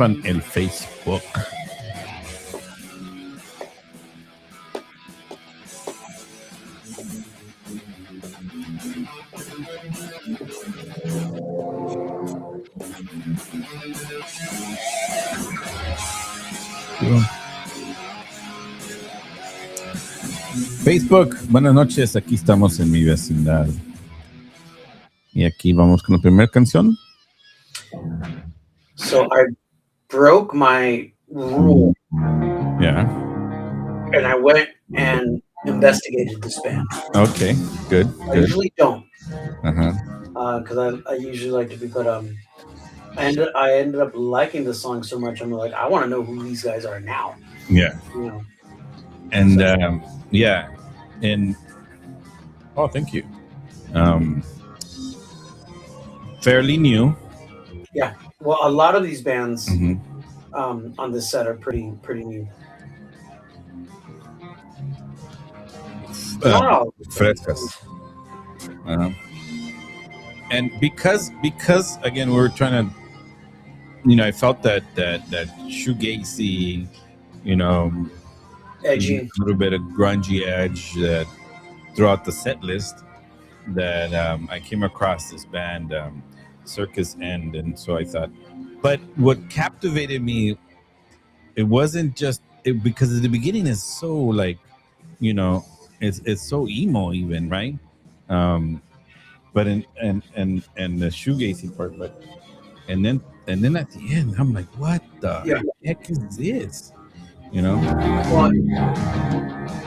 en el Facebook. Facebook, buenas noches, aquí estamos en mi vecindad. Y aquí vamos con la primera canción. So I broke my rule. Yeah. And I went and investigated this band. Okay, good. I usually don't. Uh-huh. Because I usually like to be, but I ended up liking the song so much. I'm like, I want to know who these guys are now. Yeah. You know. And yeah. And oh, thank you. Fairly new. Yeah. Well, a lot of these bands on this set are pretty new. Frescas. And because again we were trying to, I felt that shoegazy, edgy, a little bit of grungy edge that throughout the set list, that I came across this band, Circus End, and so I thought. But what captivated me, it wasn't just because at the beginning is so like, it's so emo even, right? But and the shoegazy part, but and then at the end I'm like, what the heck is this? Well,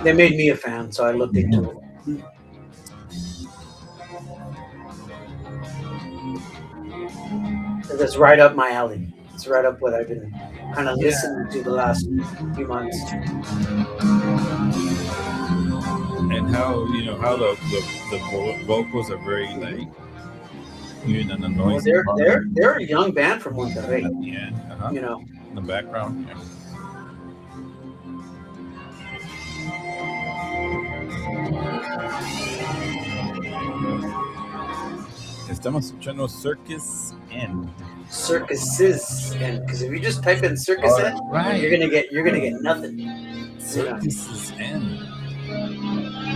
they made me a fan, so I looked into it. It's right up my alley. It's right up what I've been kind of listening to the last few months. And how how the vocals are very like even in the noise. Well, they're a young band from Monterrey. At the end, in the background. Yeah. Estamos escuchando Circus End. Circuses End, because if you just type in Circus End, right, you're gonna get nothing. Circus End.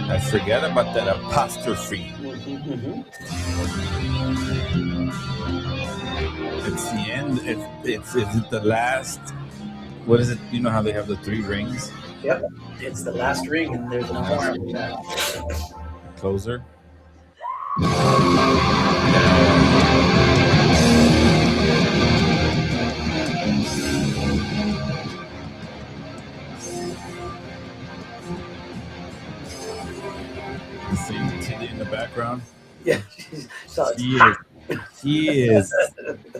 I forget about that apostrophe. It's the end. It's the last. What is it? You know how they have the 3 rings? Yep, it's the last ring, and there's an more after that. Closer. You see Tilly in the background? Yeah,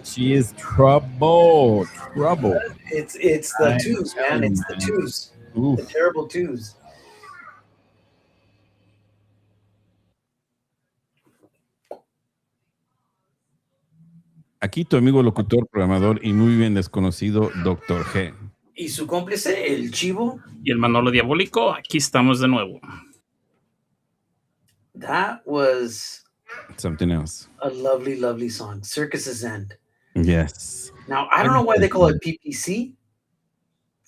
she is trouble. It's the twos, man. It's the twos. Oof. The terrible twos. Aquí tu amigo locutor, programador y muy bien desconocido, Dr. G. Y su cómplice, el Chivo. Y el Manolo Diabólico, aquí estamos de nuevo. That was something else. A lovely, lovely song. Circus's End. Yes. Now, I don't know why they call it PPC,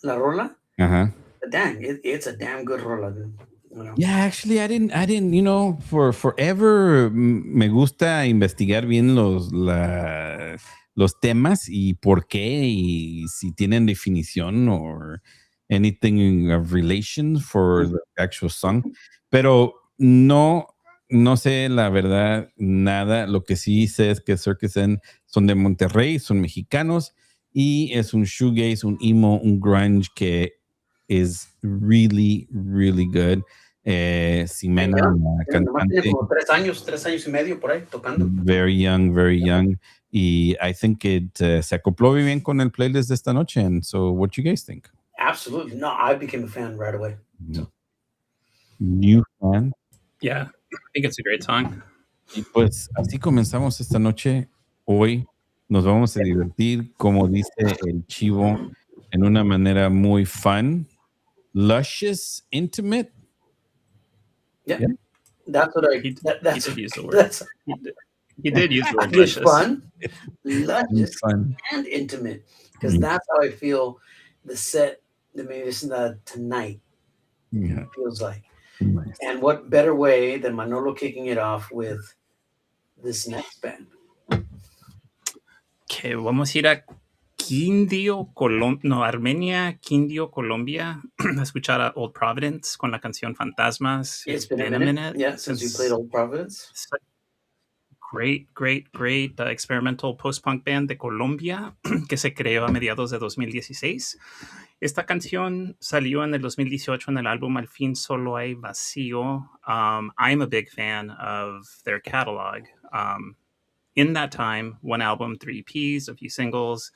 La Rola. Uh-huh. But dang, it's a damn good rola. Yeah, actually, I didn't, for forever me gusta investigar bien los temas y por qué y si tienen definición or anything of relation for the actual song. Pero no sé la verdad nada. Lo que sí sé es que Circus End son de Monterrey, son mexicanos y es un shoegaze, un emo, un grunge que is really, really good. Ximena, cantante. Tiene como 3 años y medio por ahí tocando. Very young. Y I think se acopló muy bien con el playlist de esta noche. And so, what you guys think? Absolutely. No, I became a fan right away. No. New fan? Yeah, I think it's a great song. Y pues así comenzamos esta noche. Hoy nos vamos a divertir, como dice el Chivo, en una manera muy fun, luscious, intimate. Yeah. That's what he did use the word. He did use the word luscious. Fun, luscious, and intimate. because that's how I feel the set, the Vecindad tonight Yeah. feels like. Nice. And what better way than Manolo kicking it off with this next band? Que vamos a ir a Armenia, Quindio, Colombia, a escuchar a Old Providence con la canción Fantasmas. It's been a minute. Yeah, since we played Old Providence. Great experimental post-punk band de Colombia que se creó a mediados de 2016. Esta canción salió en el 2018 en el álbum Al fin solo hay vacío. I'm a big fan of their catalog. In that time, one album, 3 EPs, a few singles.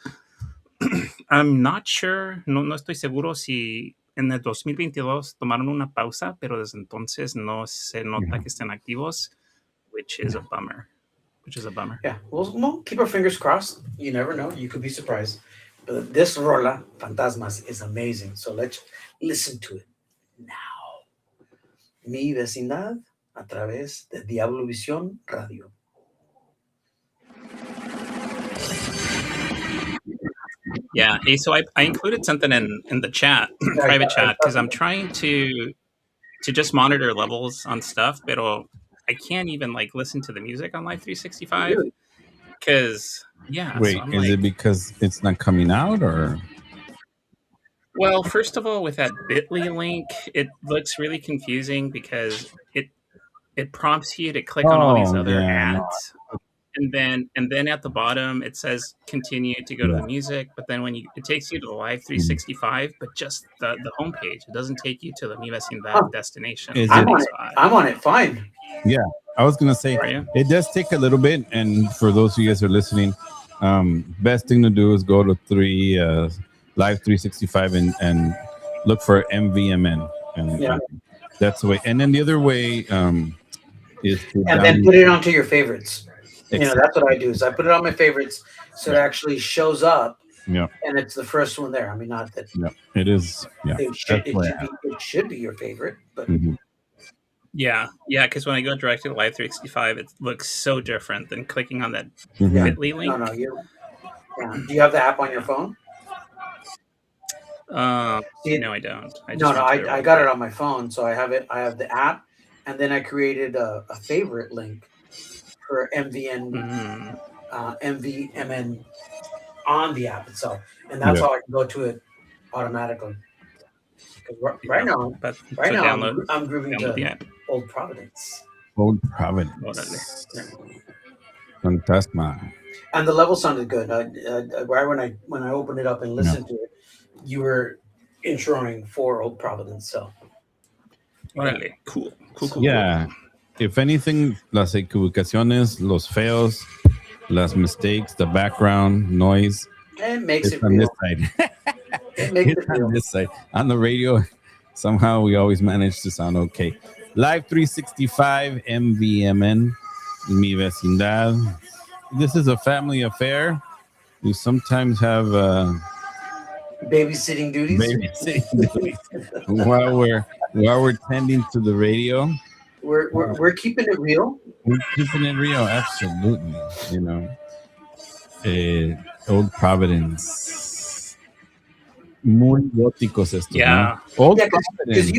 I'm not sure, no estoy seguro si en el 2022 tomaron una pausa, pero desde entonces no se nota que estén activos, which is a bummer. Yeah, we'll keep our fingers crossed. You never know. You could be surprised. But this rola, Fantasmas, is amazing. So let's listen to it now. Mi Vecindad a través de Diablo Visión Radio. Yeah, hey, so I included something in the chat, private chat, because I'm trying to just monitor levels on stuff, pero I can't even like listen to the music on Live 365 because Wait, so is it because it's not coming out or? Well, first of all, with that Bitly link, it looks really confusing because it prompts you to click on all these other ads. And then at the bottom it says continue to go to the music, but then when it takes you to the Live 365, but just the homepage. It doesn't take you to the Mi Vecindad destination. I'm on it fine. Yeah, I was gonna say it does take a little bit, and for those of you guys who are listening, best thing to do is go to Live 365 and look for MVMN, and that's the way. And then the other way is to then put it onto your favorites. That's what I do. Is I put it on my favorites, so it actually shows up. Yeah, and it's the first one there. I mean, not that. Yeah, it is. Yeah, it should be your favorite, but. Mm-hmm. Yeah, because when I go directly to Live 365, it looks so different than clicking on that Bitly link. No, do you have the app on your phone? No, I don't. I got it on my phone, so I have it. I have the app, and then I created a favorite link for MVMN on the app itself, and that's how I can go to it automatically. Right now, I'm grooving to Old Providence. Old Providence. Fantasma. And the level sounded good. Right when I opened it up and listened to it, you were introing for Old Providence. So, cool. Yeah. If anything, las equivocaciones, los feos, las mistakes, the background noise. It makes it on real. This side. It makes it real. On this side. On the radio, somehow we always manage to sound okay. Live 365, MVMN, Mi Vecindad. This is a family affair. We sometimes have babysitting duties. while we're tending to the radio. We're keeping it real. We're keeping it real, absolutely. Old Providence. Muy góticos estos, yeah. ¿no? Old Providence. Because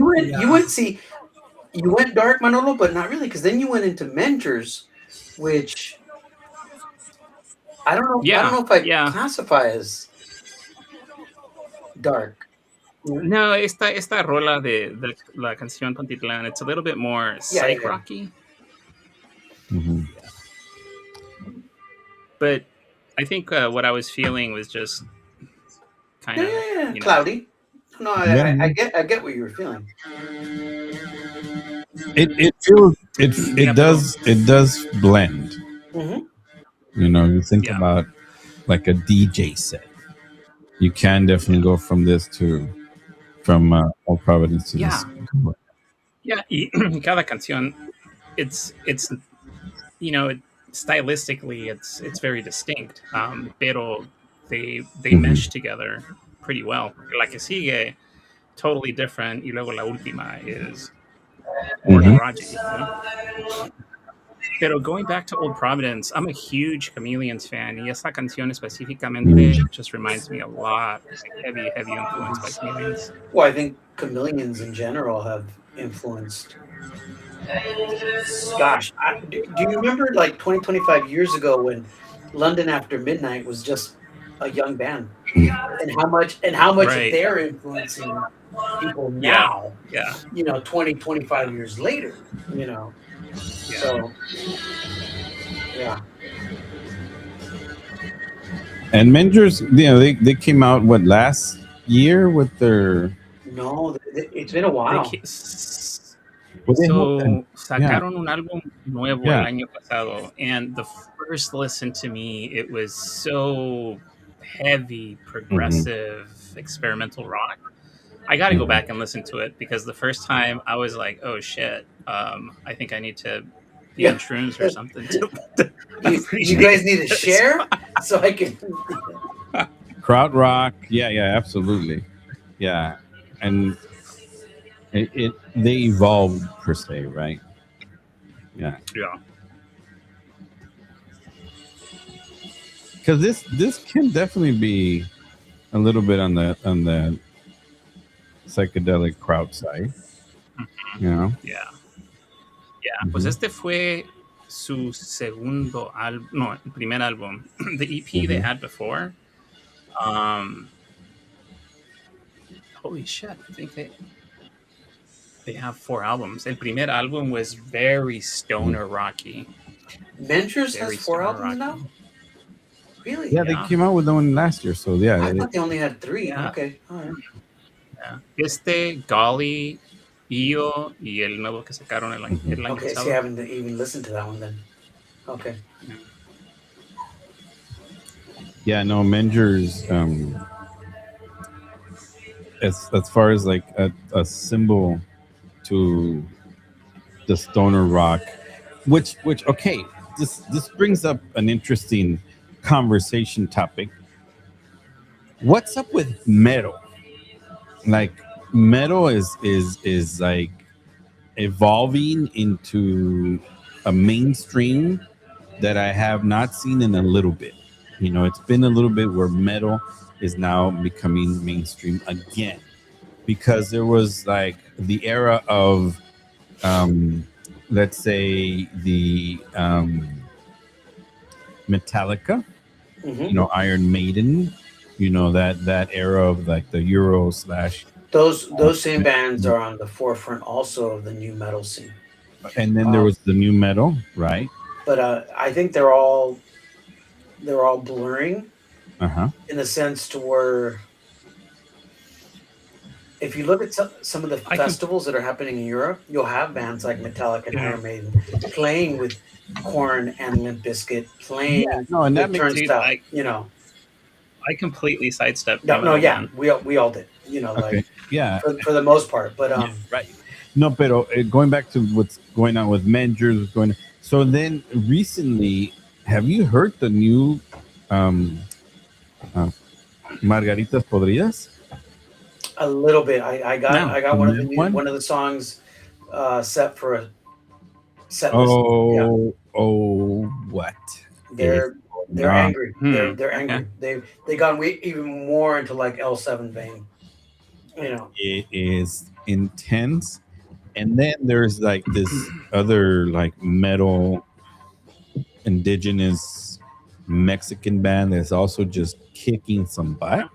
you went dark, Manolo, but not really, because then you went into Mentors, which I don't know if I classify as dark. No, esta rola de la canción Pantitlán, it's a little bit more psych rocky. Mm-hmm. But I think what I was feeling was just kind of cloudy. No, I get what you were feeling. It does blend. Mm-hmm. You think about like a DJ set. You can definitely go from Old Providence to this. Yeah, y cada canción, it's stylistically it's very distinct, pero they mesh together pretty well. La que sigue, totally different, y luego la última is more garagey, Pero going back to Old Providence, I'm a huge Chameleons fan, y esta canción Mm. específicamente just reminds me a lot, like heavy, heavy influence by Chameleons. Well, I think chameleons in general have influenced. Gosh, do you remember like 20, 25 years ago when London After Midnight was just a young band, and how much Right. they're influencing people Yeah. now, Yeah. 20, Yeah. 25 years later, Yeah. so yeah. And Mengers, they came out what last year with their. No, it's been a They while. ca- s- Well, they have that. So Yeah, sacaron un álbum nuevo el yeah. año pasado, and the first listen to me, it was so heavy, Hmm. progressive, experimental rock. I got to go Hmm. back and listen to it because the first time I was like, "Oh shit, I think I need to be on Yeah. shrooms or do something to you appreciate guys need to this." share so I can? Crowd rock. Yeah, yeah, absolutely. Yeah, and they evolved per se, right? Yeah, Yeah. because this can definitely be a little bit on the psychedelic crowd side. You know. Yeah. Yeah. Pues Hmm. este fue su segundo álbum, no, el primer álbum. The EP they Hmm. had before. Um, Holy shit! I think they have 4 albums. El primer álbum was very stoner rocky, Mentors has very 4 stoner albums now. rocky. Really? Yeah, they Yeah. came out with one last year, so yeah. I thought they only had 3. Yeah. Okay, all right. Yeah. Golly, Io y el nuevo que sacaron Mhm. el año Okay, see, I pasado. haven't even listened to that one then. Okay. Yeah. Yeah, no, Mengers. As far as like a symbol to the stoner rock, which okay, this brings up an interesting conversation topic. What's up with metal? Like metal is like evolving into a mainstream that I have not seen in a little bit. It's been a little bit where metal is now becoming mainstream again because there was like the era of let's say the Metallica, Hmm. Iron Maiden, that era of like the Euro slash, Those same bands are on the forefront also of the new metal scene. and then there Um, was the new metal, right? but I think they're all blurring Uh huh. in the sense to where if you look at some of the I can. festivals that are happening in Europe, you'll have bands like Metallica and Yeah. Iron Maiden playing with Korn and Limp Bizkit, Yeah, playing no, and that with makes Dude, Turnstile. I completely sidestepped new No, no, metal, yeah, man. we all did. okay. Like Yeah, for the most part. But yeah, right. No, but going back to what's going on with Mengers, what's going on. So then recently, have you heard the new um, uh, Margaritas Podridas? a little bit. I got No. I The got new one? one of the songs set for a set list. Yeah, Oh, what is they're going they're on? angry. Hmm. They're Okay. angry. They gone even more into like L7 vein. You know. It is intense. And then there's like this other like metal indigenous Mexican band that's also just kicking some butt.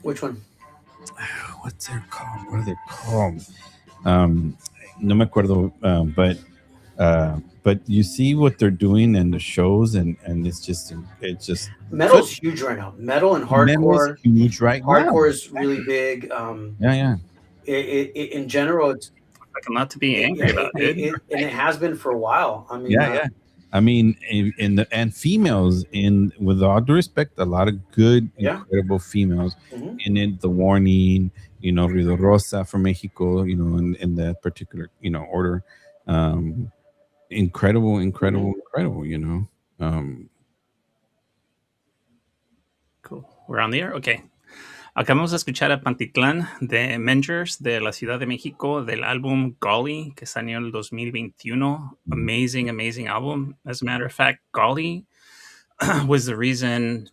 Which one? What's their called? What are they called? No me acuerdo, but you see what they're doing in the shows, and it's just good. Metal's huge right now. Metal and Metal's hardcore. huge right now. Hardcore is really big. Yeah, yeah. In general, Like a lot to be yeah, angry about, dude. and it has been for a while. I mean, Yeah, yeah. I mean, in the and females, in with all due respect, a lot of good, yeah. incredible females Hmm. in it. The Warning, Ruido Rosa from Mexico, in that particular, order. Um, Incredible, incredible, incredible. Um, Cool. We're on the air? Okay. Acabamos de escuchar a Pantitlán de Mengers de la Ciudad de México del álbum Golly que salió en el 2021. Amazing, amazing album. As a matter of fact, Golly was the reason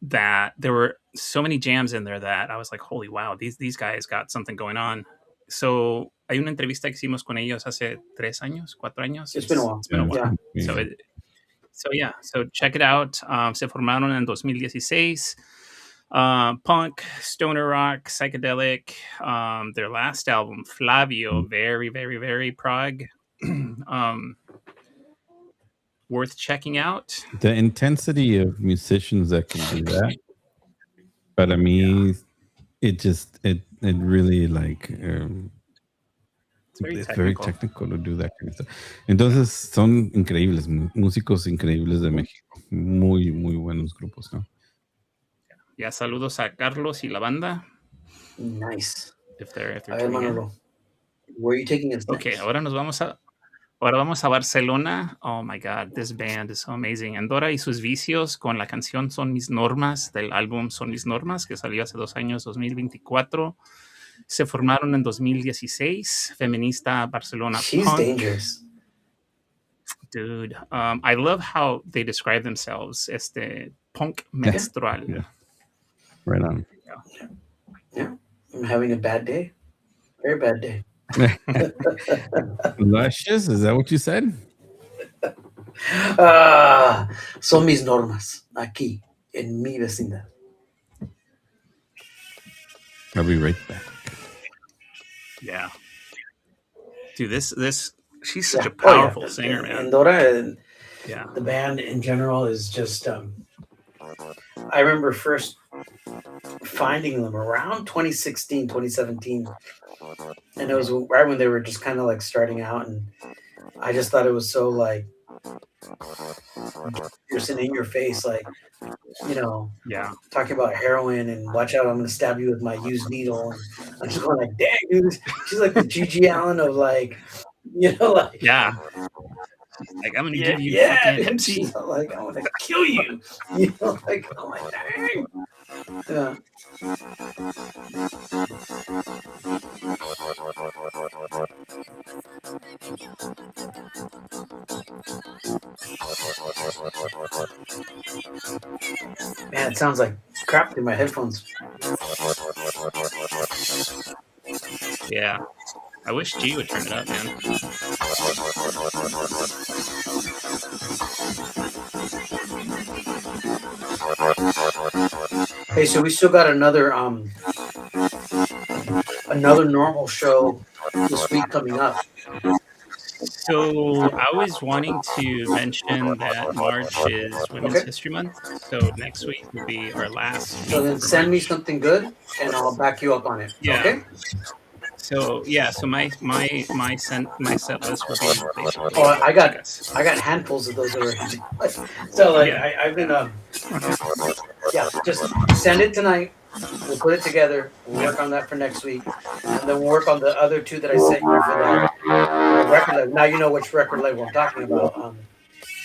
that there were so many jams in there that I was like, holy wow, these guys got something going on. So hay una entrevista que hicimos con ellos hace 3 años, 4 años. It's been a while. It's been a while. Yeah. So check it out. Se formaron en 2016. Punk, stoner rock, psychedelic. Their last album, Flavio, very, very, very prog. Worth checking out. The intensity of musicians that can do that. But I mean, it really like It's it's very technical to do that kind of stuff. Entonces son increíbles, músicos increíbles de México. Muy, muy buenos grupos, ¿no? Ya, saludos a Carlos y la banda. Nice. If they're A ver, tuning in. Manolo, where are you taking us next? Okay, ahora vamos a Barcelona. Oh my God, this band is so amazing. Andorra y sus vicios con la canción Son mis normas del álbum Son mis normas que salió hace 2 años, 2024. Se formaron en 2016. Feminista Barcelona She's Punk. dangerous. Dude, I love how they describe themselves. Punk menstrual. Yeah. Right on. Yeah. I'm having a bad day. Very bad day. Luscious, is that what you said? Son mis normas aquí en mi vecindad. I'll be right back. Yeah. Dude, this she's such a powerful singer, man. Andorra and Yeah. the band in general is just I remember first finding them around 2016, 2017. And it was right when they were just kind of like starting out, and I just thought it was so like piercing in your face, like, you know, Yeah. talking about heroin and watch out, I'm gonna stab you with my used needle. And I'm just going like, dang, dude, she's like the Gigi Allen of like, you know, like, Yeah. Like, I'm gonna give you yeah, fucking dude, MC. she's like, I'm gonna kill you. You know, like, I'm like, dang. Yeah. Man, it sounds like crap through my headphones. Yeah. I wish G would turn it up, man. Hey, so we still got another normal show this week coming up. So I was wanting to mention that March is Women's History Month. So next week will be our last. So then send me something good, and I'll back you up on it. Yeah. Okay. So yeah, so my set list will be basically. Oh, I got handfuls of those already. So like Yeah. I've been yeah, just send it tonight. We'll put it together. We'll work on that for next week, and then we'll work on the other two that I sent you for the record label. Now you know which record label I'm talking about,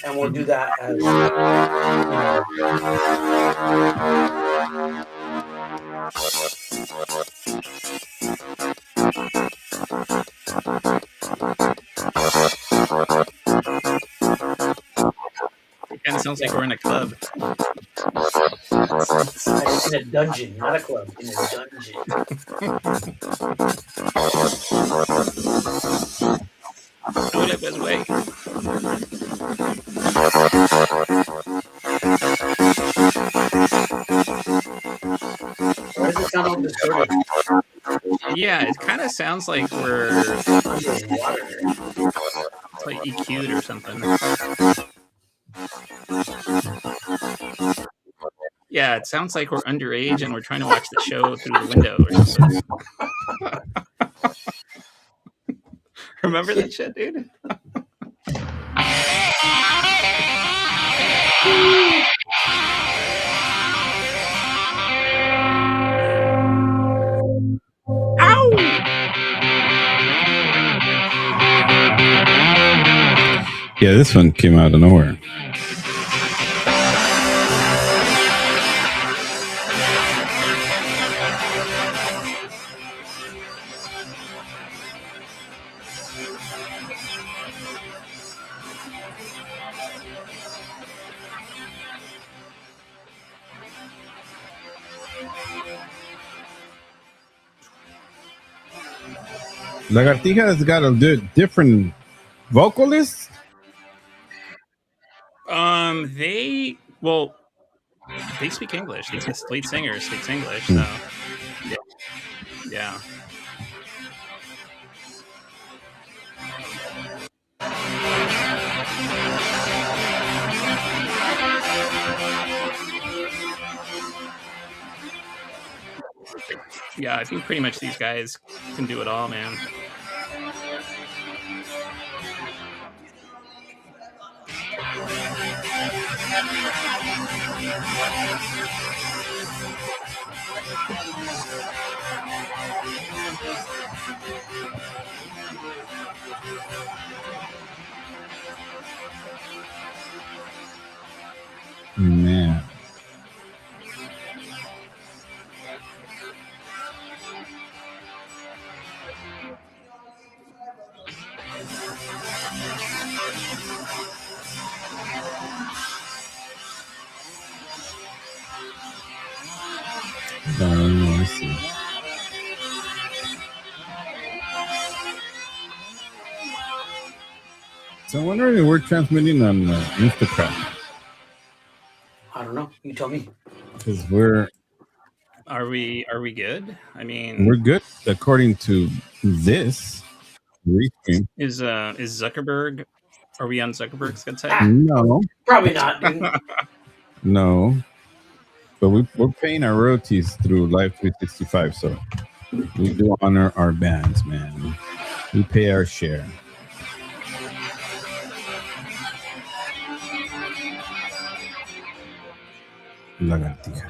and we'll do that as. It kind of sounds like we're in a club. In a dungeon, not a club. In a dungeon. Do it this way. Why does it sound all distorted? Yeah, it kind of sounds like we're There's water here. it's like EQ'd or something. Yeah, it sounds like we're underage and we're trying to watch the show through the window or something. Remember that shit, dude? Ow! Yeah, this one came out of nowhere. Lagartija has got a different vocalist. They speak English. The lead singer speaks English, so yeah. Yeah, I think pretty much these guys can do it all, man. Man. I see. So I wonder if we're transmitting on Instagram. I don't know. You tell me. Because we're good? I mean, we're good according to this restream. Is Zuckerberg? Are we on Zuckerberg's good side? No, Probably not, dude. no. But we're paying our royalties through Live 365, so we do honor our bands, man. We pay our share. Lagartija.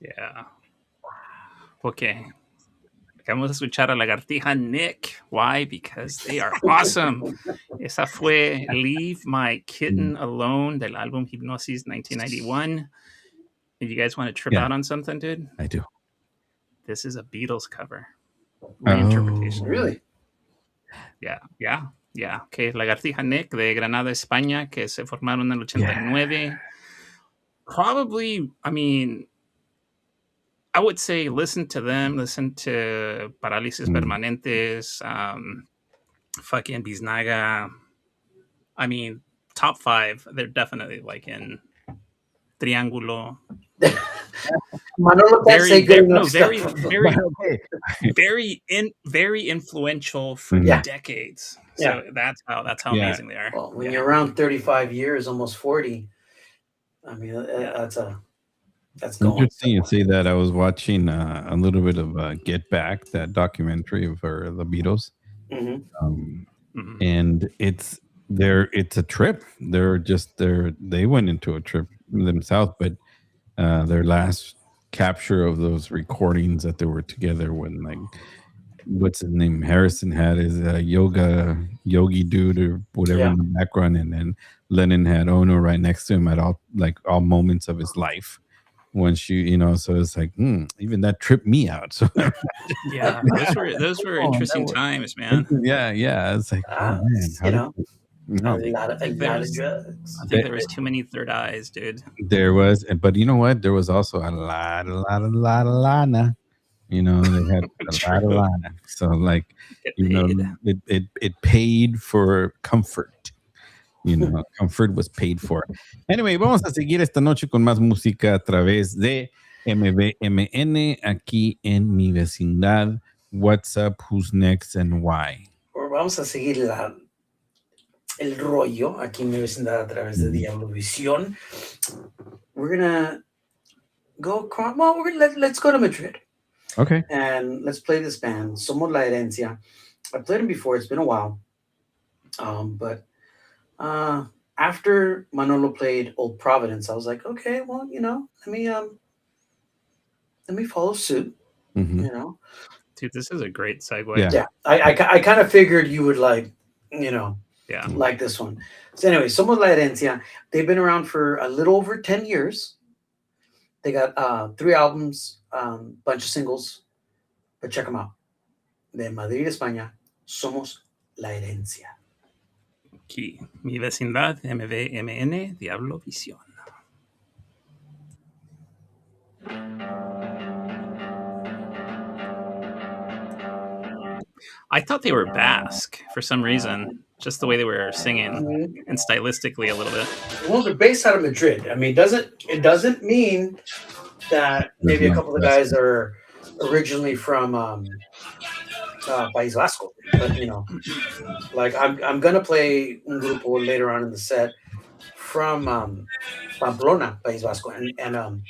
Yeah. Okay. Vamos a escuchar a Lagartija Nick. Why? Because they are awesome. Esa fue Leave My Kitten Alone del álbum Hypnosis 1991. And you guys want to trip out on something, dude? I do. This is a Beatles cover. Reinterpretation. Really? Yeah. Okay, Lagartija Nick de Granada, España, que se formaron en el 89. Probably, I mean, I would say listen to them, listen to Parálisis Permanentes, fucking Biznaga. I mean, top 5, they're definitely like in Triángulo. Manolo can't say good enough stuff. Very influential for decades. So that's how amazing they are. Well, when you're around 35 years, almost 40, I mean, that's going. Interesting you say that. I was watching a little bit of Get Back, that documentary for the Beatles, and it's a trip. They went into a trip themselves, but their last capture of those recordings that they were together when, like, what's his name, Harrison had his yogi dude or whatever in the background, and then Lennon had Ono right next to him at all moments of his life. Once so it's like even that tripped me out. So yeah, those were interesting times, man. Yeah, it's like man, a lot of drugs. I think there was too many third eyes, dude. There was, but you know what? There was also a lot of lana. They had a lot of lana. So like, it paid for comfort. Comfort was paid for. Anyway, vamos a seguir esta noche con más música a través de MVMN aquí en mi vecindad. What's up? Who's next? And why? Vamos a seguir el rollo aquí en mi vecindad a través de Diablo Visión. We're gonna go. Well, let's go to Madrid. Okay. And let's play this band, Somos La Herencia. I played them before. It's been a while. But after Manolo played Old Providence, I was like, okay, well, let me follow suit. Dude, this is a great segue. Yeah. I kind of figured you would like this one. So anyway, Somos La Herencia. They've been around for a little over 10 years. They got 3 albums, bunch of singles, but check them out. De Madrid, España, Somos La Herencia. Aquí, mi vecindad, MVMN, Diablo Visión. I thought they were Basque for some reason, just the way they were singing Mhm. and stylistically a little bit. Well, they're based out of Madrid. I mean, it doesn't mean that There's maybe a no couple of rest. guys are originally from País Vasco, but like I'm gonna play un grupo later on in the set from Pamplona, País Vasco, and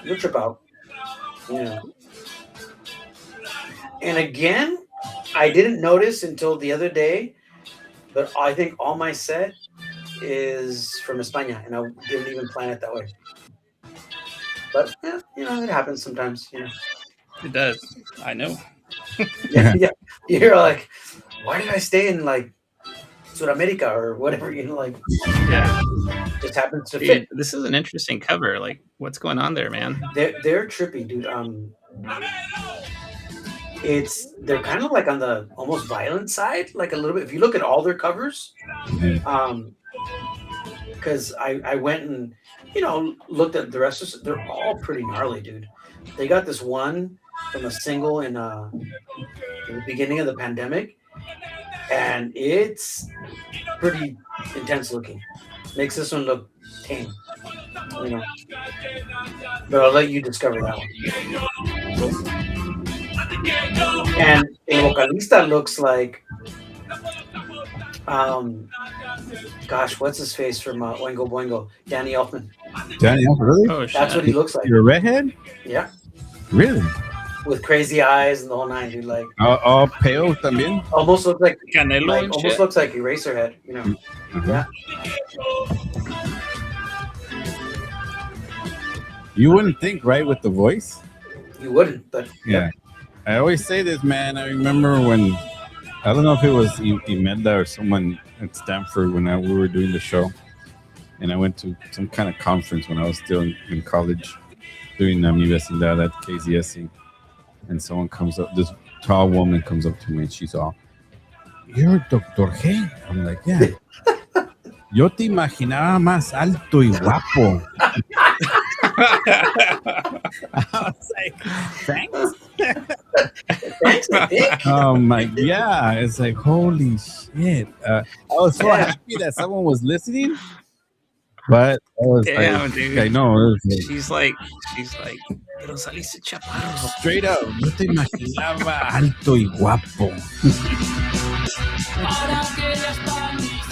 you'll trip out, you know. And again, I didn't notice until the other day, but I think all my set is from España, and I didn't even plan it that way. But yeah, it happens sometimes. It does. I know. Yeah, yeah. You're like, why did I stay in like Sudamerica or whatever? Like Yeah. just happens to fit. Dude, this is an interesting cover. Like, what's going on there, man? They're trippy, dude. They're kind of like on the almost violent side, like a little bit. If you look at all their covers, because I went and looked at the rest of they're all pretty gnarly, dude. They got this one from a single in the beginning of the pandemic, and it's pretty intense looking. Makes this one look tame, you know. But I'll let you discover that one. And El Vocalista looks like, gosh, what's his face from Oingo Boingo? Danny Elfman. Danny, really? Oh, shit. That's what he looks like. You're a redhead? Yeah, Really? with crazy eyes and the whole nine, dude. Like All pale también? almost looks like Canelo and almost shit. looks like Eraserhead, Uh-huh. Yeah. You wouldn't think, right, with the voice? You wouldn't, but Yeah. I always say this, man. I remember when, I don't know if it was Imelda or someone at Stanford when we were doing the show. And I went to some kind of conference when I was still in college doing Mi Vecindad at KZSC. And someone comes up, this tall woman comes up to me and she's all, "You're Dr. G." I'm like, "Yeah." Yo te imaginaba más alto y guapo. I was like, "Thanks." thanks, I think. Yeah, it's like, holy shit. I was so happy that someone was listening, but I was Damn, dude. I know. It was She's like, pero saliste chaparro. straight up. Yo te imaginaba alto y guapo.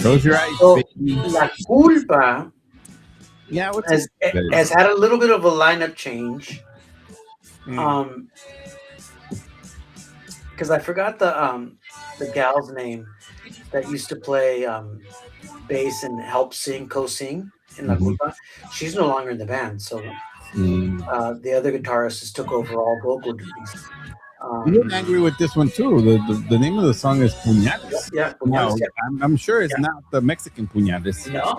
Close your eyes, So, baby. La Culpa Yeah, what's has had a little bit of a lineup change. Mm. Because I forgot the gal's name that used to play bass and help sing, co-sing in La Culpa. She's no longer in the band, so the other guitarist just took over all vocal duties. You're angry with this one too. The name of the song is Puñales. Yeah, No, Puñales, yeah. I'm sure it's not the Mexican Puñales. No.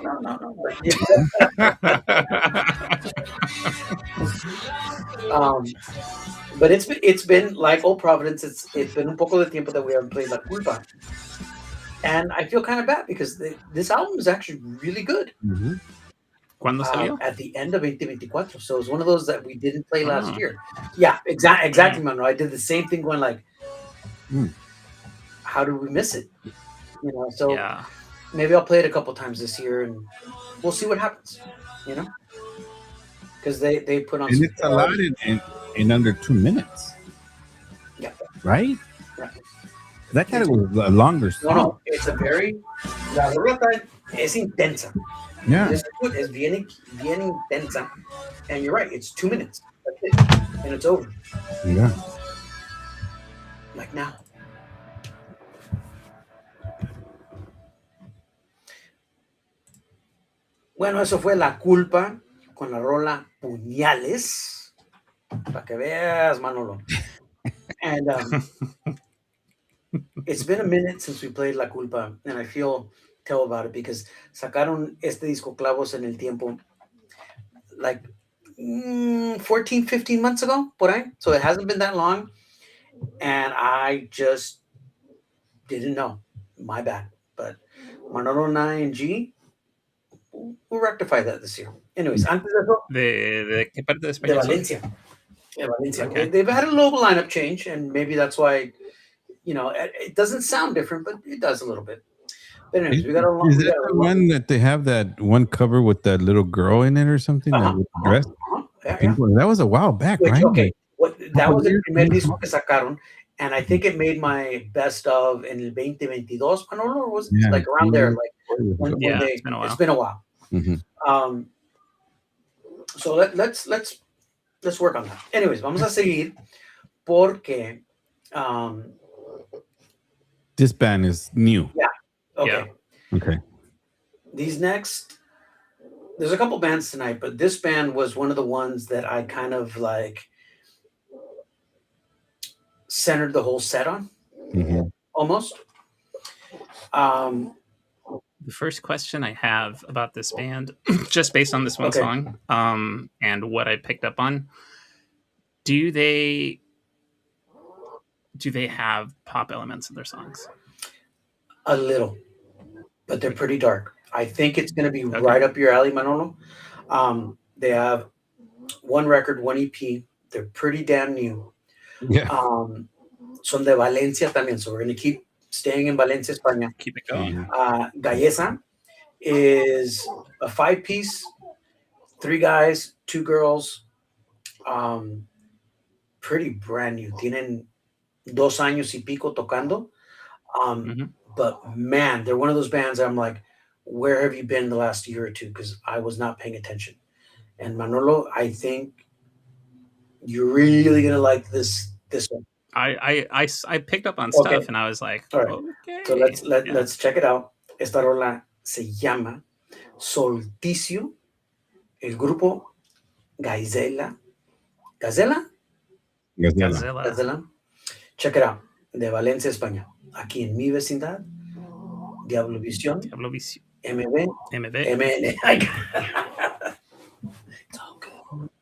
But it's been like Old Providence. It's been un poco de tiempo that we haven't played La Culpa, and I feel kind of bad because this album is actually really good. ¿Cuándo salió? At the end of 2024. So it's one of those that we didn't play last year. Yeah, exactly, Manuel. I did the same thing going like, how did we miss it? So Yeah. maybe I'll play it a couple times this year and we'll see what happens, because they put on And some it's a lot in under 2 minutes. Yeah. Right? Yeah. That kind of was a longer song. No, it's a very la rola es intensa. Yeah. Es bien intensa, and you're right. It's 2 minutes. That's it, and it's over. Yeah. Like now. Bueno, eso fue La Culpa con la rola Puñales. Para que veas, Manolo. And it's been a minute since we played La Culpa, and I feel terrible about it because sacaron este disco Clavos en el Tiempo like 14, 15 months ago, por ahí. So it hasn't been that long, and I just didn't know. My bad. But Manolo and I and G, we'll rectify that this year. Anyways, antes de eso, ¿De qué parte de de España son? Valencia. De Valencia. Okay. They've had a local lineup change, and maybe that's why it doesn't sound different, but it does a little bit. But anyways, Is, we got a long. is We that got a the long. one that they have that one cover with that little girl in it or something? That with the dress? Yeah, Pink one. That was a while back, Which, right? okay, that Couple was el years, primer disco que sacaron, and I think it made my best of en el 2022, Manolo, or was it Yeah, like around there? Like when Yeah, they, it's been a while. it's been a while. Mhm. So let's work on that. Anyways, vamos a seguir porque, This band is new. okay, Okay. these next, there's a couple bands tonight, but this band was one of the ones that I kind of like centered the whole set on, Mhm. almost. The first question I have about this band, just based on this one Okay. song, and what I picked up on, do they have pop elements in their songs? A little, but they're pretty dark. I think it's going to be right up your alley, Manolo. They have one record, one EP. They're pretty damn new. Yeah. Son de Valencia también, so we're going to keep staying in Valencia, España. Keep it going. Gallesa is a 5-piece, 3 guys, 2 girls. Pretty brand new. Tienen 2 años y pico tocando. But man, they're one of those bands I'm like, where have you been the last year or two? Because I was not paying attention. And Manolo, I think you're really gonna like this one. I picked up on stuff and I was like, all right. Okay. So let's check it out. Esta rola se llama Solsticio. El grupo Gazela. Gazela. Check it out. De Valencia, España. Aquí en mi vecindad. Diablo Visión. MB. MN.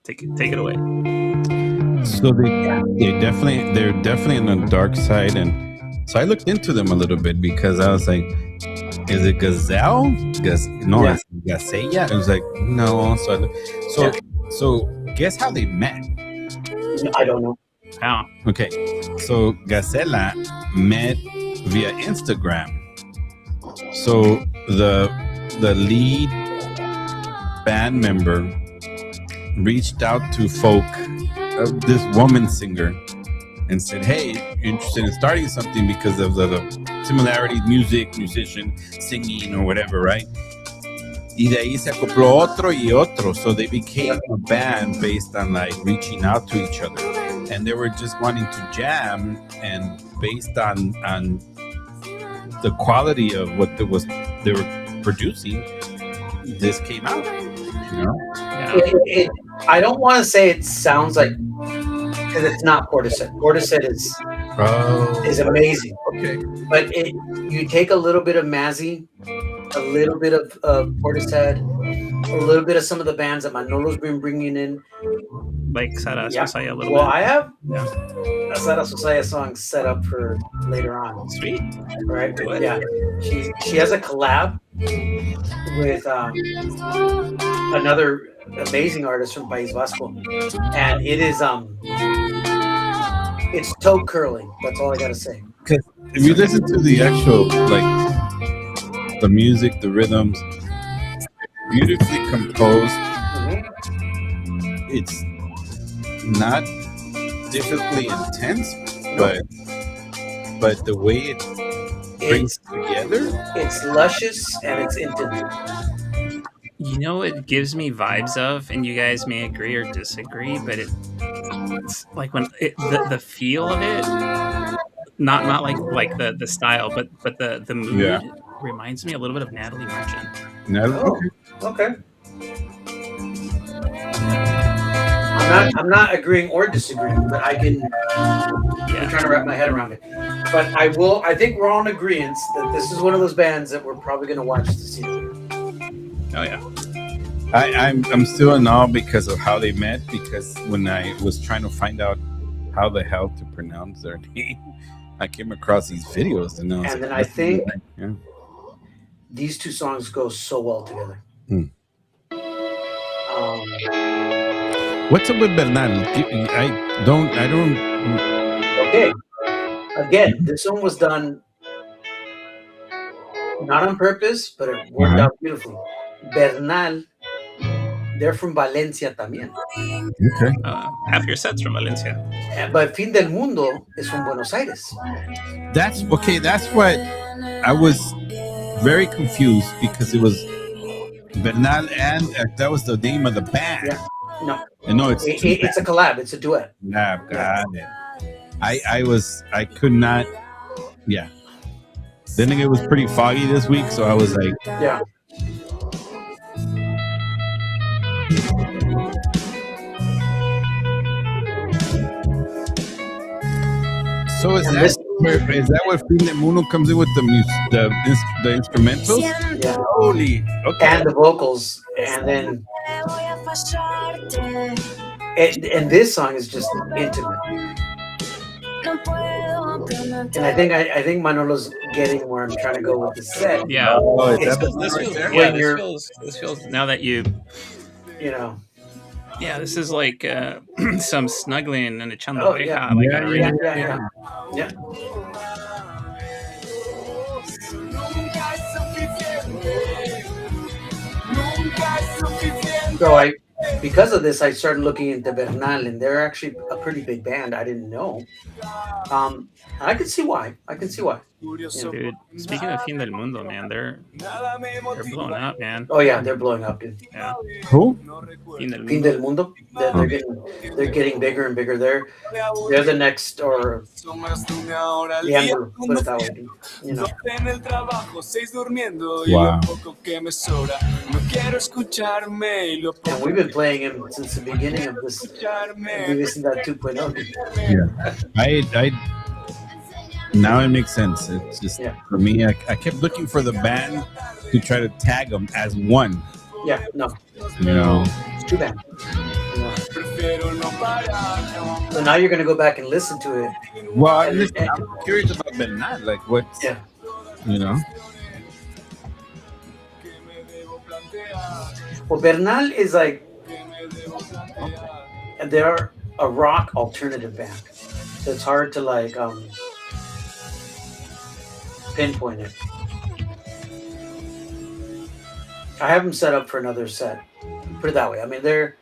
Take it away. So they're definitely on the dark side, and so I looked into them a little bit because I was like, is it Gazelle? No, it's Gazella. I was like, no. So guess how they met? I don't know. How? Okay, so Gazella met via Instagram. So the lead band member reached out to folk, this woman singer, and said, hey, you're interested in starting something because of the similarities, musician, singing or whatever, right? Y de ahí se acopló otro y otro. So they became a band based on like reaching out to each other. And they were just wanting to jam, and based on the quality of what they were producing, this came out. You know? Yeah. I don't want to say it sounds like, because it's not Portishead. Portishead is amazing. Okay. But you take a little bit of Mazzy, a little bit of Portishead, a little bit of some of the bands that Manolo's been bringing in. Like Sara Sosaya a little bit. Well, I have a Sara Sosaya song set up for later on. Sweet. Right? Yeah. She has a collab with another amazing artist from País Vasco. And it is it's toe curling. That's all I gotta say. Because if you listen to the actual, like, the music, the rhythms, beautifully composed. It's not difficult intense, but the way it brings together, it's luscious and it's intimate. You know, it gives me vibes of, and you guys may agree or disagree, but it's like when the feel of it, not like the style, but the mood reminds me a little bit of Natalie Merchant. Okay. I'm not agreeing or disagreeing, but I'm trying to wrap my head around it. But I think we're all in agreement that this is one of those bands that we're probably going to watch this year. Oh yeah. I'm still in awe because of how they met, because when I was trying to find out how the hell to pronounce their name, I came across these videos and then I think these two songs go so well together. What's up with Bernal? I don't. Okay. Again, this one was done not on purpose, but it worked Uh-huh. out beautifully. Bernal, they're from Valencia también. Okay. Half your sets from Valencia. But Fin del Mundo is from Buenos Aires. That's okay. That's what I was very confused because it was Bernal and that was the name of the band. Yeah. No, No, it's two it's a collab. It's a duet. Yeah, got it. I could not. Yeah. Then it was pretty foggy this week, so I was like, Yeah. so is And that this- is that what Fin de Mundo comes in with the instrumentals? Yeah. Holy, okay. And the vocals, and then and this song is just intimate. And I think Manolo's getting where I'm trying to go with the set. Yeah. Oh, is It's that This right feels, there? yeah, When you're- this feels now that you, You know. yeah, this is like some snuggling and echando Oh, oreja, yeah. like Yeah, a Yeah, ring. yeah, yeah. So because of this, I started looking into Bernal, and they're actually a pretty big band. I didn't know. I can see why. Dude, speaking of Fin del Mundo, man, they're blowing up, man. Oh yeah, they're blowing up, dude. Yeah. Who? Fin del Fin Mundo. del Mundo. They're getting bigger and bigger. They're the next, or yeah, put it that way, dude. You know. Wow. And we've been playing him since the beginning of this Vecindad 2.0. dude. Yeah. I now it makes sense. It's just Yeah. for me. I kept looking for the band to try to tag them as one. Yeah, no, You know. it's too bad. You know. So now you're gonna go back and listen to it. Well, And- I'm curious about Bernal. Like what? Yeah. You know. Well, Bernal is like they're a rock alternative band, so it's hard to like pinpoint it. I have them set up for another set. Put it that way. I mean, they're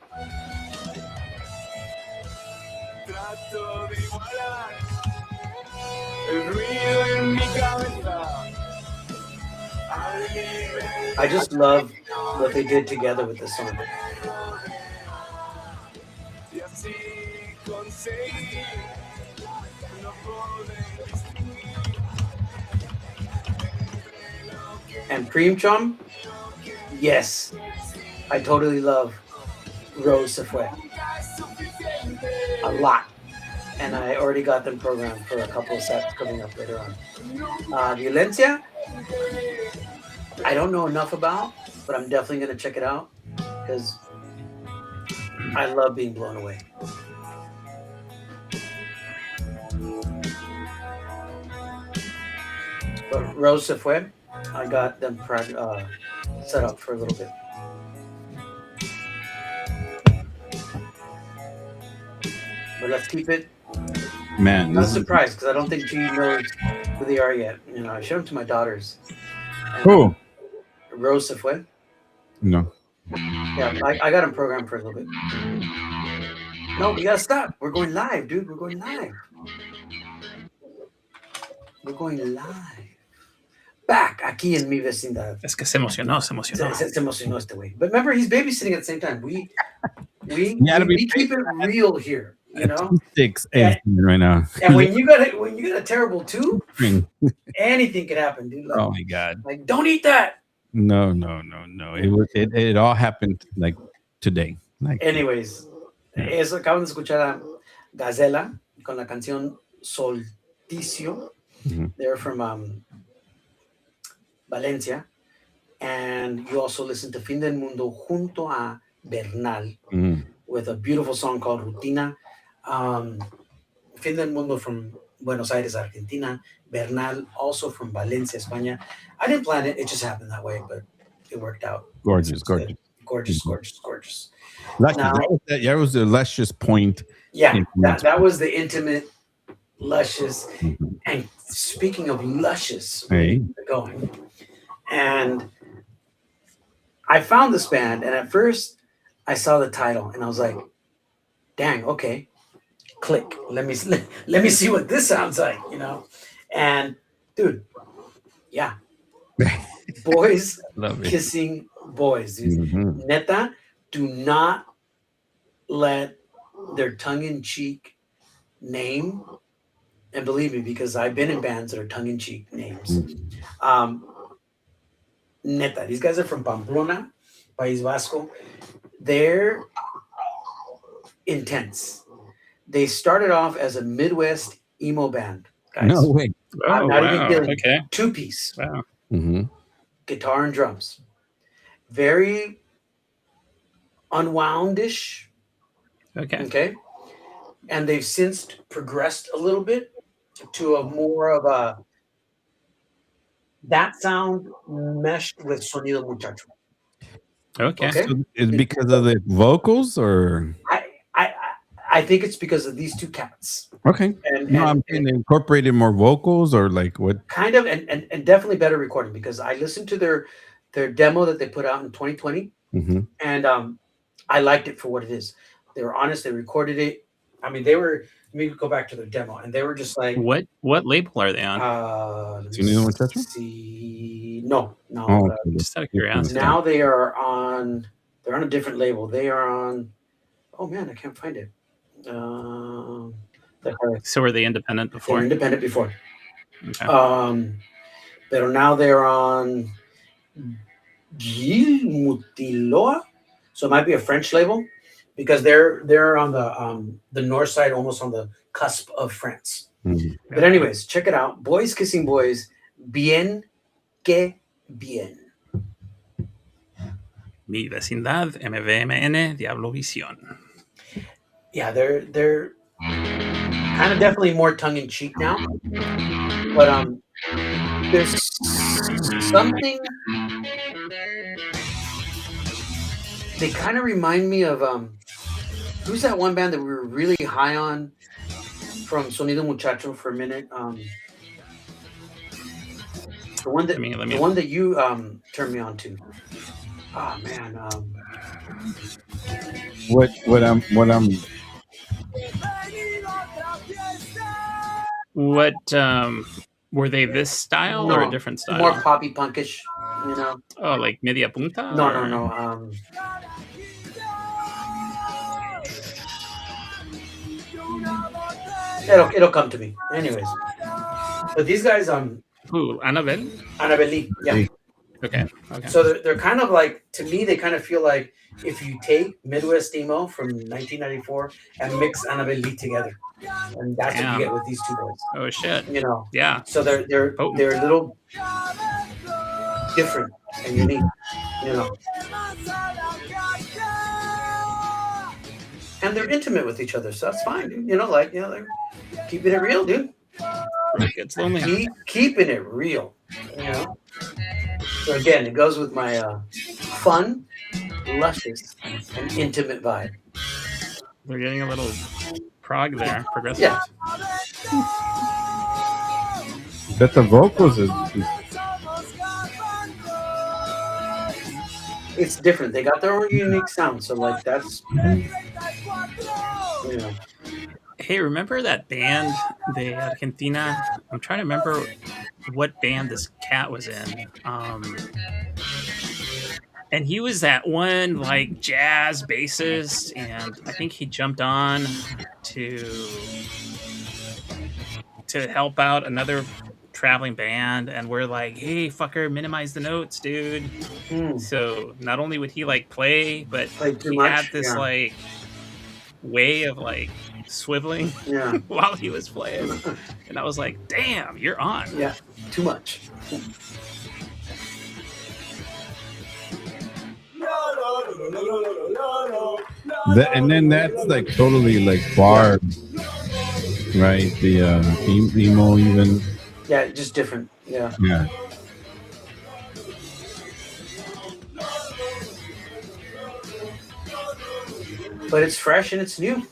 I just love what they did together with this song. And Cream Chum, yes, I totally love Rose Se Fue a lot. And I already got them programmed for a couple of sets coming up later on. Violencia, I don't know enough about, but I'm definitely going to check it out because I love being blown away. But Rose Se Fue, I got them set up for a little bit. But let's keep it. Man, I'm not this is surprised because I don't think G knows who they are yet. You know, I showed them to my daughters. And who? Rose Se Fue. No. Yeah, I got them programmed for a little bit. No, we gotta stop. We're going live, dude. We're going live. We're going live. Back aquí en mi vecindad. Es que se emocionó, se emocionó. Se emocionó este güey. But remember, he's babysitting at the same time. We gotta be keep it real here, you know. 6 Yeah. right now. And when you got a terrible tooth, anything could happen, dude. Like, Oh my God. like don't eat that. No. It all happened like today. Like Anyways, eso acaban de escuchar a Gazela con la canción Solsticio. Mhm. They're from Valencia. And you also listen to Fin del Mundo junto a Bernal mm, with a beautiful song called Rutina. Fin del Mundo from Buenos Aires, Argentina. Bernal also from Valencia, España. I didn't plan it. It just happened that way, but it worked out. gorgeous. Gorgeous. Luscious. Now- That was the luscious point. Yeah, Intimate. that was the intimate, luscious. Mhm. And speaking of luscious, Hey. going, and I found this band, and at first I saw the title, and I was like, "Dang, okay." Click. Let me see what this sounds like, you know. And dude, yeah, boys Love it. kissing boys, dude. Mhm. Neta, do not let their tongue-in-cheek name, and believe me, because I've been in bands that are tongue-in-cheek names. Um, Neta, these guys are from Pamplona, País Vasco. They're intense. They started off as a Midwest emo band, guys. No way. I'm Oh, not even wow. kidding. Okay. Two-piece, Wow. Mm-hmm. guitar and drums. Very unwoundish, Okay. okay? And they've since progressed a little bit to a more of a that sound meshed with Sonido Muchacho. Okay. Okay? So it's because of the vocals, or I I I think it's because of these two cats. okay? And No, I'm saying they incorporated more vocals, or like what? kind of and definitely better recording, because I listened to their demo that they put out in 2020, Mm-hmm. and I liked it for what it is. They were honest, they recorded it. I mean, they were, let me go back to their demo, and they were just like, What label are they on? let me Sonido Muchacho? see. No, Oh, okay. Just out of curiosity. now they're on a different label. They are on, oh man, I can't find it. So were they independent They were before? independent before. Okay. But now they're on Gil Mutiloa, so it might be a French label, because they're on the north side, almost on the cusp of France. Mhm. But anyways, check it out. Boys Kissing Boys, bien que bien. Mi vecindad, MVMN, Diablo Visión. Yeah, they're kind of definitely more tongue in cheek now, but there's something. They kind of remind me of who's that one band that we were really high on from Sonido Muchacho for a minute? The one that the one that you turned me on to. Oh man. What were they this style or a different style? More poppy punkish, you know. Oh, like Media Punta? No. It'll come to me. Anyways. But these guys, Who? Annabelle? Annabelle, yeah. Okay. So they're kind of like, to me, they kind of feel like if you take Midwest emo from 1994 and mix Annabelle together, and that's what you get with these two boys. Oh shit! You know. Yeah. So they're a little different and unique. You know. And they're intimate with each other, so that's fine, dude. You know, like, you know, they're keeping it real, dude. It's lonely. Keeping it real. You know. So again, it goes with my fun, luscious, and intimate vibe. We're getting a little prog there, progressive. Yeah. That the vocals is it's different. They got their own unique sound, so like that's, you know. Hey, remember that band, the Argentina? I'm trying to remember what band this cat was in. And he was that one like jazz bassist, and I think he jumped on to help out another traveling band, and we're like, hey fucker, minimize the notes, dude. So not only would he like play, but he had this like way of like swiveling while he was playing, and I was like, damn, you're on. Yeah, too much. And then that's like totally like bar, right? The emo even. Yeah, just different. Yeah. Yeah. But it's fresh and it's new,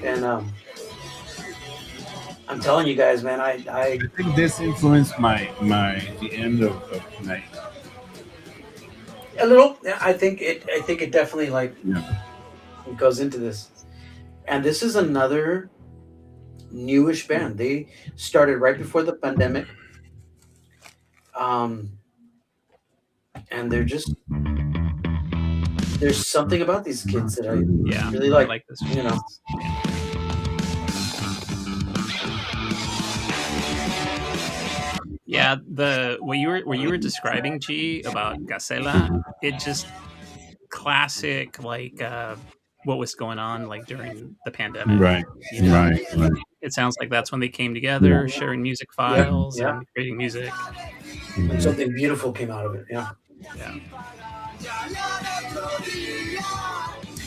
and I'm telling you guys, man. I think this influenced my the end of night. A little. Yeah, I think it. I think it definitely like Yeah. goes into this. And this is another newish band. They started right before the pandemic. Um, and they're just there's something about these kids that I Yeah, really I like. like this. You know, Yeah, the what you were describing, G, about Gacela, it just classic like what was going on like during the pandemic. Right. You know, Right. Right. it sounds like that's when they came Yeah. together, sharing music yeah, files yeah. and creating music. And Mhm. something beautiful came out of it. Yeah. Yeah,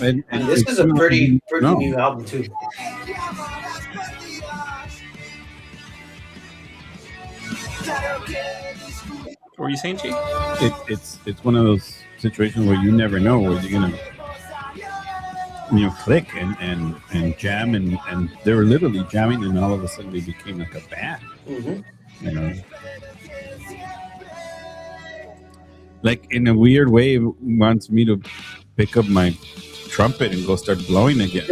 And this is a pretty no, new album too. what were you saying, G? it's one of those situations where you never know where you're gonna click and jam and they were literally jamming and all of a sudden they became like a band. Hmm. You know, like in a weird way, it wants me to pick up my trumpet and go start blowing again.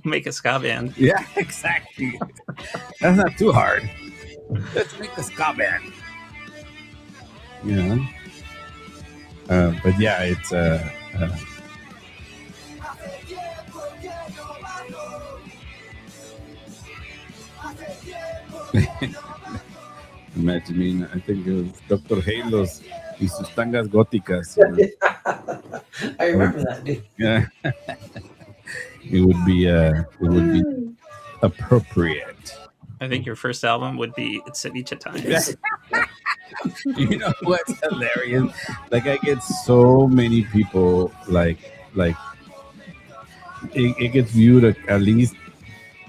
Make a ska band. Yeah, exactly. That's not too hard. Let's make a ska band. You know. But yeah, it's imagine, I think it was Dr. Halos y sus tangas góticas. I remember that, dude. Yeah, it would be appropriate. I think your first album would be It's Ceviche Time. You know what's hilarious? Like I get so many people like it gets viewed at least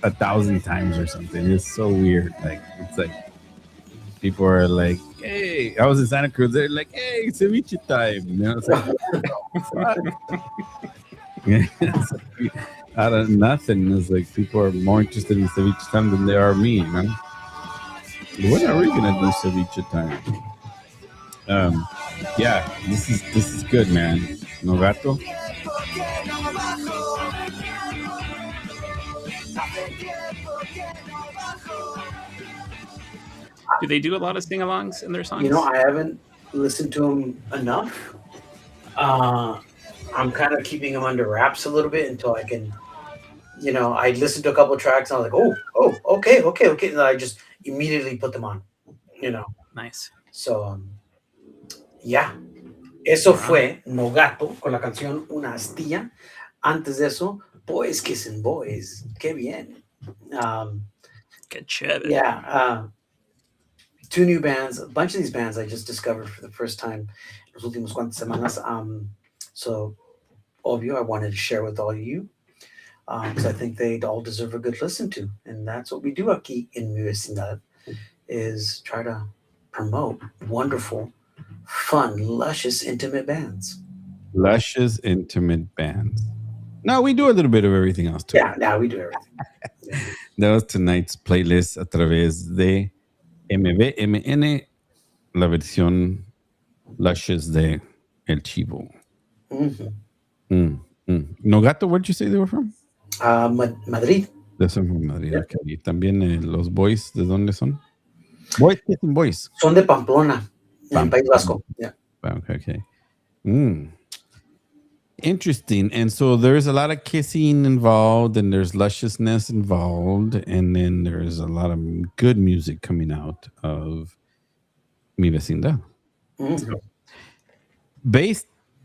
1,000 times or something. It's so weird. Like it's like people are like, "Hey," I was in Santa Cruz. They're like, "Hey, ceviche time." You know, it's like, fuck. Yeah, it's like, out of nothing. It's like people are more interested in ceviche time than they are me. Man, when are we gonna do ceviche time? Yeah, this is good, man. No gato. Do they do a lot of sing-alongs in their songs? You know, I haven't listened to them enough. I'm kind of keeping them under wraps a little bit until I can. You know, I listened to a couple of tracks and I was like, okay, and I just immediately put them on. You know, Nice. so yeah, eso Alright. fue No Gato con la canción Una Astilla. Antes de eso, Boys Kissing Boys. Qué bien. Get chévere. Yeah, two new bands. A bunch of these bands I just discovered for the first time los últimos cuantas semanas. So, obvio, I wanted to share with all of you because I think they all deserve a good listen to, and that's what we do aquí in Mi Vecindad, is try to promote wonderful, fun, luscious, intimate bands. Luscious intimate bands. No, we do a little bit of everything else too. Yeah, now we do everything. That was tonight's playlist a través de MVMN, la versión Luscious de El Chivo. No Gato, where'd you say they were from? Madrid. De son from Madrid. Okay. Y también los Boys, ¿de dónde son? Boys, Kissing Boys. Son de Pamplona, en País Vasco. Yeah. Okay. Interesting. And so there's a lot of kissing involved, and there's lusciousness involved, and then there's a lot of good music coming out of Mi Vecindad.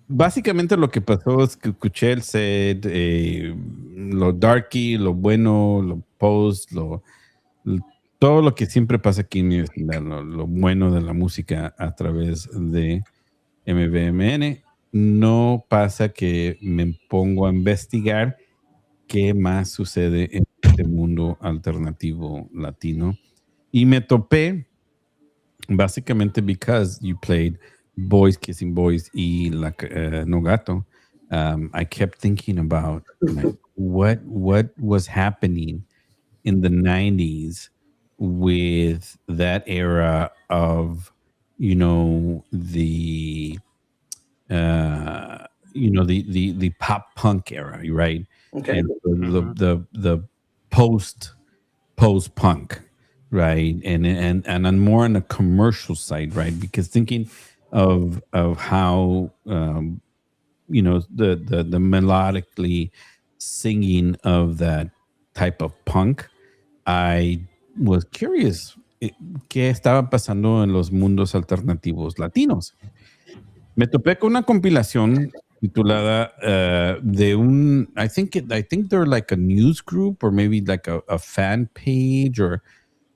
Básicamente lo que pasó es que escuché el set, lo darky, lo bueno, lo post, todo lo que siempre pasa aquí en Mi Vecindad, lo bueno de la música a través de MVMN. No pasa que me pongo a investigar qué más sucede en este mundo alternativo latino. Y me topé, básicamente because you played Boys Kissing Boys y No Gato, I kept thinking about what was happening in the 90s with that era of, the the pop punk era, right? Okay. And the Mhm. the post post punk, right? And on more on the commercial side, right? Because thinking of how, the melodically singing of that type of punk, I was curious, qué estaba pasando en los mundos alternativos latinos. Me topé con una compilación titulada, de un, I think they're like a news group or maybe like a fan page, or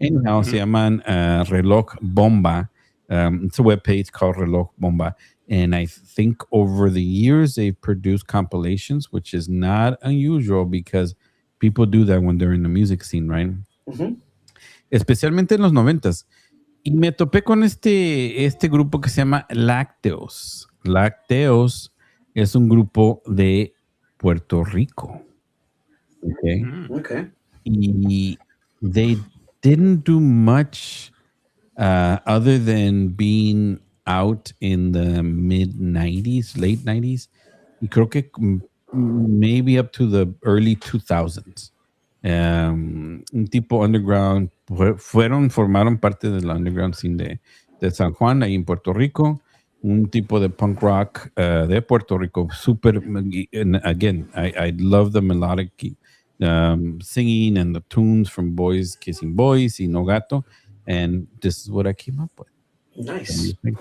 anyhow, se Mhm. llaman, Reloj Bomba. It's a web page called Reloj Bomba. And I think over the years they've produced compilations, which is not unusual because people do that when they're in the music scene, right? Hmm. Especialmente en los noventas. Y me topé con este grupo que se llama Lácteos. Lácteos es un grupo de Puerto Rico. Okay. Mm. Okay. Y they didn't do much, other than being out in the mid 90s, late 90s. Y creo que, maybe up to the early 2000s. Un tipo underground, formaron parte de la underground scene de San Juan, ahí en Puerto Rico. Un tipo de punk rock, de Puerto Rico, super. And again, I love the melodic, singing and the tunes from Boys Kissing Boys y No Gato. And this is what I came up with. What do you Nice. think?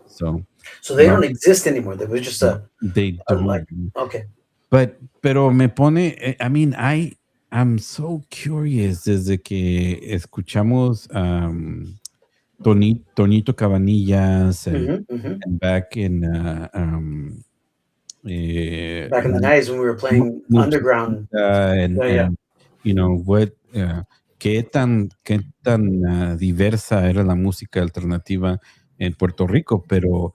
So, So they uh, don't exist anymore. There was just they a like. don't. Okay. Pero me pone, I mean, I'm so curious desde que escuchamos, Tonito Cabanillas, Hmm. Hmm. and back in, Back in the '90s when we were playing underground. Musiquita, and Yeah, yeah. what, qué tan diversa era la música alternativa en Puerto Rico, pero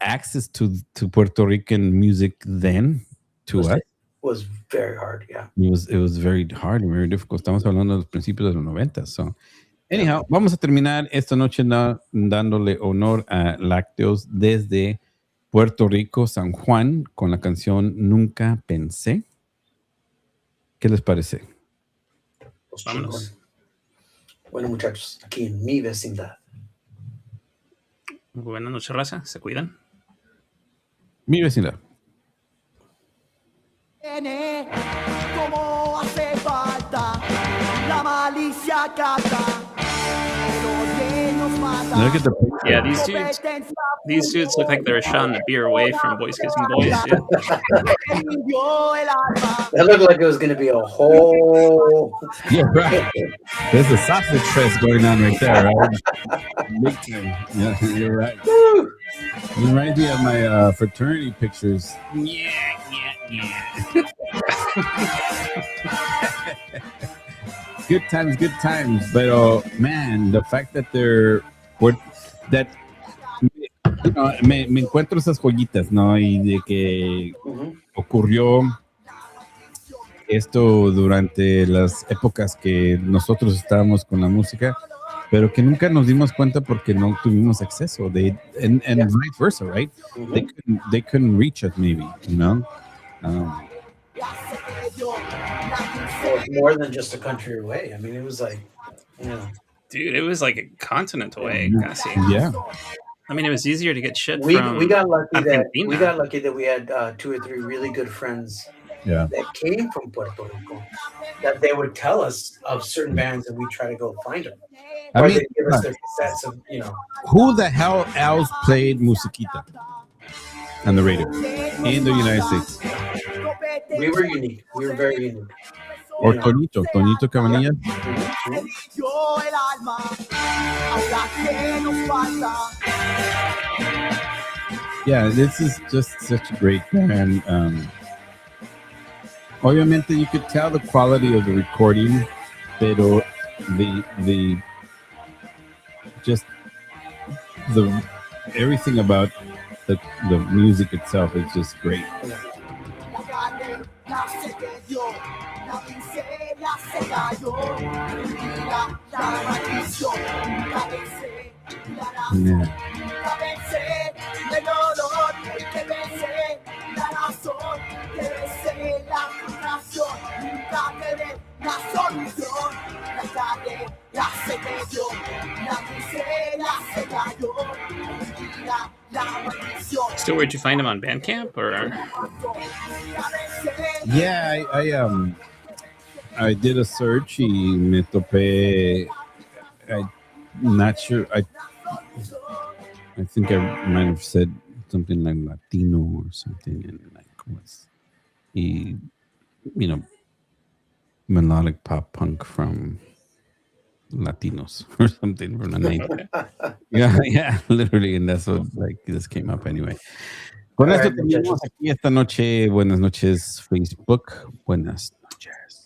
access to Puerto Rican music then, to Was us, was very hard. Yeah. it was very hard and very difficult. Estamos hablando de los principios de los 90. So, Yeah. anyhow, vamos a terminar esta noche dándole honor a Lácteos desde Puerto Rico, San Juan, con la canción Nunca Pensé. ¿Qué les parece? Pues chingón. Vámonos. Bueno, muchachos, aquí en mi vecindad. Buenas noches, raza. Se cuidan. Mi vecindad. Tiene como hace falta la malicia cata, pero bien nos mata. Look at the picture. Yeah, these dudes look like they're a shot and a beer away from Boys Kissing Boys, dude. That looked like it was going to be a whole. Yeah, right. There's a sausage fest going on right there, right? Big time. Yeah, you're right. Woo! It reminds me of my, fraternity pictures. Good times. But, man, the fact that that, me encuentro esas joyitas, ¿no? Y de que Mhm. ocurrió esto durante las épocas que nosotros estábamos con la música, pero que nunca nos dimos cuenta porque no tuvimos acceso. And Yeah. vice versa, right? Mhm. They couldn't reach us, maybe, It was more than just a country away. I mean, it was like, you know, Dude, it was like a continent away, casi. Yeah. I mean, it was easier to get shit we from got lucky that Argentina. we had 2 or 3 really good friends Yeah. that came from Puerto Rico that they would tell us of certain bands and we try to go find them, I or mean, they'd give us their cassettes of, you know. who the hell else played Musiquita on the radio in the United States? We were unique. We were very unique. Or You know. Tonito Cabanilla? Mhm. Yeah, this is just such a great band. Obviamente, you could tell the quality of the recording, pero the just the everything about the music itself is just great. la se dio, la miseria se cayó, mira la maldición, nunca vence, la razón, nunca vence, el dolor, que vence, la razón, que vence, la frustración, nunca quede la solución, la calle, la se dio, la miseria se cayó, mira la maldición. Still, where'd you find him on Bandcamp or? Yeah, I did a search y me topé. I'm not sure. I think I might have said something like Latino or something, and like was he, melodic pop punk from Latinos or something from the 90s. Yeah, literally, and that's what like this came up anyway. Con All esto right, terminamos aquí esta noche. Buenas noches, Facebook. Buenas noches.